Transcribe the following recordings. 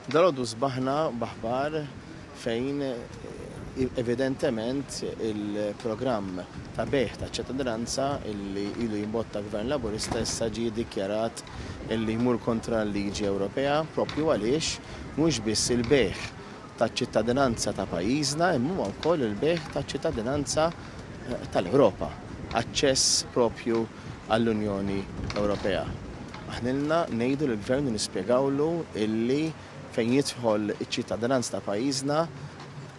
Dalodu sbaħna b'aħbar fejn evidentement il-programm ta' beħ ta' ċittadinanza illi ilu jimbotta Gvern Laburista issa ġie dikjarat illi jmur kontra l-liġi Ewropea propju għaliex mhux biss il-beħ ta' ċittadinanza ta' pajjiżna imma wkoll il-beħ ta' ċittadinanza tal-Ewropa, aċċess propju għall-Unjoni Ewropea. Aħnilna ngħidu lill-Gvern u nispjegawlu illi fejn jidħol iċ-ċittadinanza ta' pajjiżna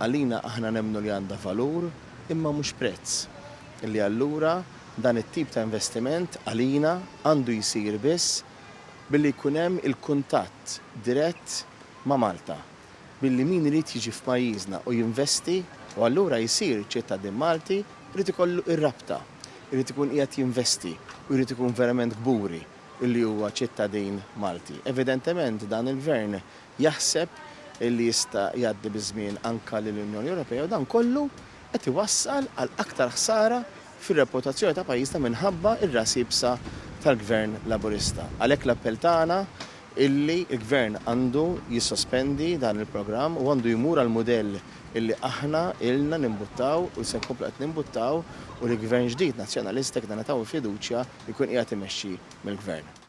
għalina aħna nemmnu li għandha valur imma mhux prezz. Illi allura dan it-tip ta' investiment għalina għandu jsir biss billi jkun hemm il-kuntatt dirett ma' Malta. Billi min irid jiġi f'pajjiżna u jinvesti u allura jsir ċittadin Malti irid ikollu ir-rabta, irid ikun qiegħed jinvesti u jrid ikun verament kburi illi huwa ċittadin Malti. Evidentement dan il-Gvern jaħseb illi jista' jgħaddi biż-żmien anke lill-Unjoni Ewropea u dan kollu qed iwassal għal aktar ħsara fir-reputazzjoni ta' pajjiżna minħabba ir-ras ibsa tal-Gvern Laburista. Għalhekk l-appell tagħna illi l-Gvern għandu jissospendi dan il-programm u għandu jmur għal mudell illi aħna ilna nimbuttaw u se nkomplu qed nimbuttaw u l-Gvern ġdid nazzjonalista kien nagħtaw fiduċja li jkun qiegħed imexxi mill-Gvern.